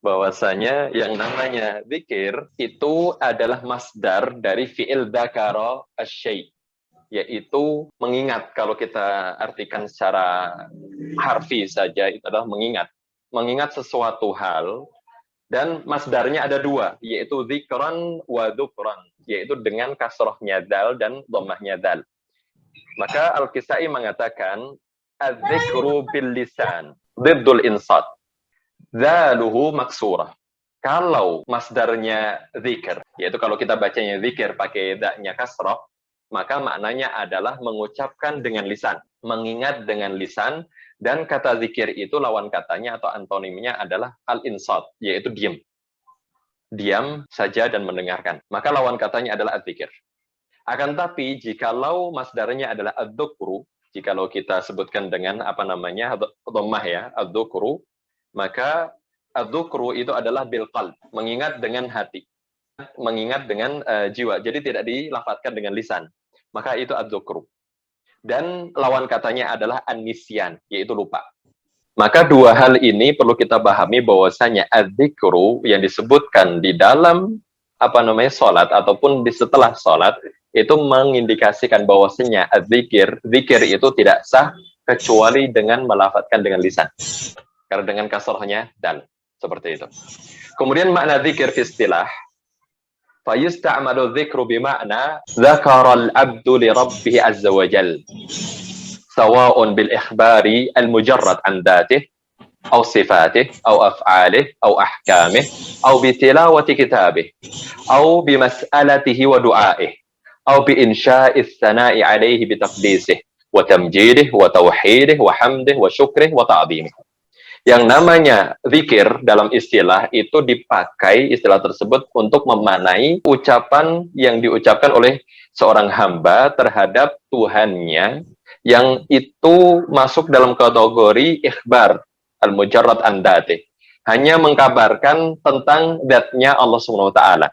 bahwasanya yang namanya zikir itu adalah masdar dari fi'il dzakara asy-syai', yaitu mengingat. Kalau kita artikan secara harfi saja, itu adalah mengingat sesuatu hal. Dan masdarnya ada dua, yaitu zikran wa dzukran, yaitu dengan kasrohnya dal dan dhammahnya dal. Maka Al-Kisai mengatakan az-zikru bil lisan diddul insat zaluhu maksurah. Kalau masdarnya zikir, yaitu kalau kita bacanya zikir pakai da-nya kasroh, maka maknanya adalah mengucapkan dengan lisan, mengingat dengan lisan, dan kata zikir itu lawan katanya atau antonimnya adalah al-insat, yaitu diam. Diam saja dan mendengarkan. Maka lawan katanya adalah az-zikir. Akan tapi jikalau masdarnya adalah ad-dzukru, jikalau kita sebutkan dengan apa namanya dhammah ya, ad-dzukru, maka ad-dzukru itu adalah bil qalb, mengingat dengan hati, mengingat dengan jiwa. Jadi tidak dilafadzkan dengan lisan. Maka itu ad-dzukru. Dan lawan katanya adalah an-nisyan, yaitu lupa. Maka dua hal ini perlu kita pahami bahwasanya az-dzikru yang disebutkan di dalam apa namanya salat ataupun di setelah salat itu mengindikasikan bahwasanya az-zikir, zikir itu tidak sah kecuali dengan melafadzkan dengan lisan. Karena dengan kasrohnya dal, seperti itu. Kemudian makna zikir fi istilah, fa yusta'malu dzikru bi ma'na dzakara al-'abdu li rabbih azza wa jalla. Sawa'un bil ikhbari al-mujarrad an dzatihi أو صفاته أو أفعاله أو أحكامه أو بتلاوة كتابه أو بمسألته ودعائه أو بإنشاء الثناء عليه بتقديسه وتمجيده وتوحيده وحمده وشكره وتعظيمه. Yang namanya zikir dalam istilah itu dipakai istilah tersebut untuk memaknai ucapan yang diucapkan oleh seorang hamba terhadap Tuhannya yang itu masuk dalam kategori ikhbar al-mujarrad an dzati, hanya mengkabarkan tentang zatnya Allah Subhanahu wa taala.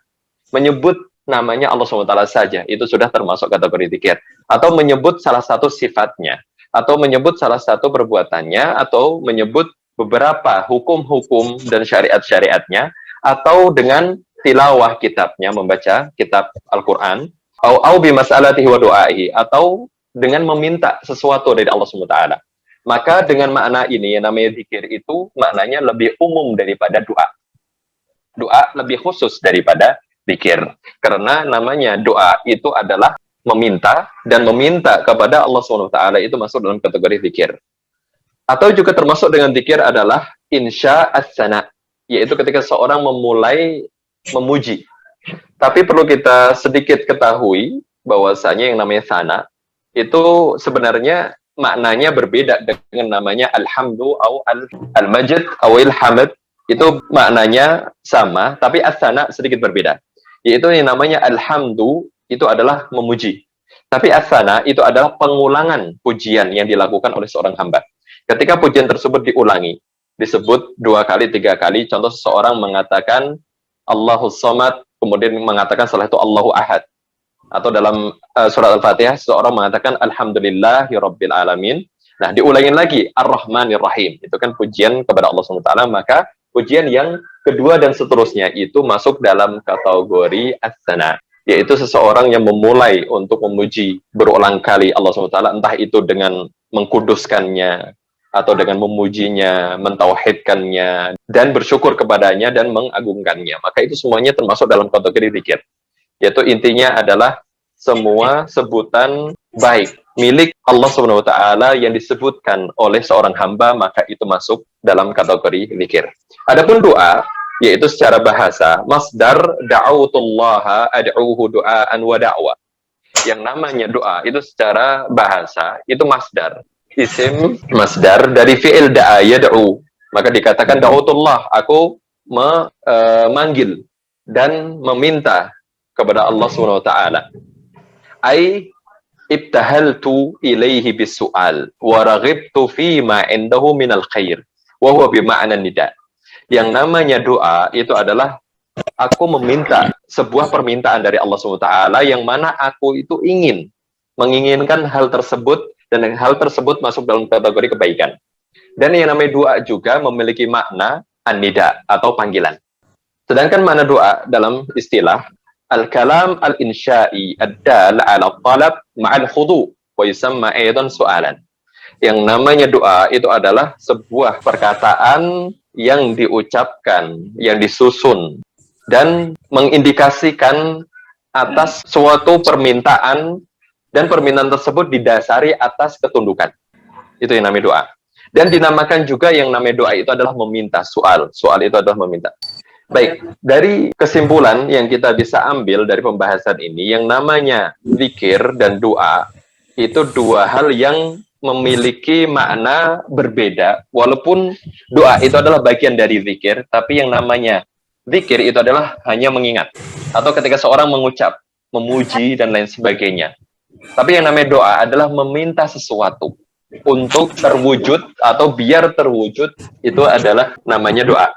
Menyebut namanya Allah Subhanahu wa taala saja itu sudah termasuk kategori zikir, atau menyebut salah satu sifatnya, atau menyebut salah satu perbuatannya, atau menyebut beberapa hukum-hukum dan syariat-syariatnya, atau dengan tilawah kitabnya, membaca kitab Al-Qur'an, au bi mas'alatihi wa du'aihi, atau dengan meminta sesuatu dari Allah Subhanahu wa taala. Maka dengan makna ini yang namanya zikir itu maknanya lebih umum daripada doa. Doa lebih khusus daripada zikir. Karena namanya doa itu adalah meminta, dan meminta kepada Allah SWT itu masuk dalam kategori zikir. Atau juga termasuk dengan zikir adalah insya as-sana, yaitu ketika seorang memulai memuji. Tapi perlu kita sedikit ketahui bahwasanya yang namanya sana itu sebenarnya maknanya berbeda dengan namanya alhamdu atau al-majid atau al-hamd. Itu maknanya sama, tapi as-sana sedikit berbeda. Yaitu yang namanya alhamdu itu adalah memuji. Tapi as-sana itu adalah pengulangan pujian yang dilakukan oleh seorang hamba. Ketika pujian tersebut diulangi, disebut 2 kali, 3 kali, contoh seseorang mengatakan Allahus Samad, kemudian mengatakan setelah itu Allahu Ahad. Atau dalam surat Al-Fatihah seseorang mengatakan alhamdulillahi rabbil alamin. Nah, diulangin lagi ar-rahmanir rahim. Itu kan pujian kepada Allah SWT. Maka pujian yang kedua dan seterusnya itu masuk dalam kategori as-sana, yaitu seseorang yang memulai untuk memuji berulang kali Allah SWT, entah itu dengan mengkuduskannya atau dengan memujinya, mentauhidkannya, dan bersyukur kepadanya dan mengagungkannya. Maka itu semuanya termasuk dalam kategori zikir. Yaitu intinya adalah semua sebutan baik milik Allah Subhanahu wa taala yang disebutkan oleh seorang hamba, maka itu masuk dalam kategori zikir. Adapun doa, yaitu secara bahasa masdar da'autullaha ad'uhu du'aan wa da'wa. Yang namanya doa itu secara bahasa itu masdar, isim masdar dari fi'il da'a yad'u. Maka dikatakan da'autullah, aku memanggil dan meminta kepada Allah Subhanahu wa taala. Ai ibtahaltu ilaihi bisu'al wa raghibtu fi ma indahu minal khair wa huwa bi ma'na nida. Yang namanya doa itu adalah aku meminta sebuah permintaan dari Allah Subhanahu wa taala yang mana aku itu menginginkan hal tersebut, dan hal tersebut masuk dalam kategori kebaikan. Dan yang namanya doa juga memiliki makna an-nida atau panggilan. Sedangkan makna doa dalam istilah al-kalam al-insya'i ad-dal 'ala talab ma'al khudu' wa yusamma aidan su'alan. Yang namanya doa itu adalah sebuah perkataan yang diucapkan, yang disusun dan mengindikasikan atas suatu permintaan, dan permintaan tersebut didasari atas ketundukan. Itu yang namanya doa. Dan dinamakan juga yang namanya doa itu adalah meminta, soal. Soal itu adalah meminta. Baik, dari kesimpulan yang kita bisa ambil dari pembahasan ini, yang namanya zikir dan doa itu dua hal yang memiliki makna berbeda, walaupun doa itu adalah bagian dari zikir, tapi yang namanya zikir itu adalah hanya mengingat, atau ketika seorang mengucap, memuji, dan lain sebagainya. Tapi yang namanya doa adalah meminta sesuatu untuk terwujud, atau biar terwujud, itu adalah namanya doa.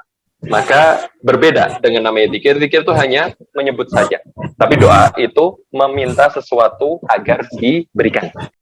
Maka berbeda dengan namanya zikir. Zikir itu hanya menyebut saja. Tapi doa itu meminta sesuatu agar diberikan.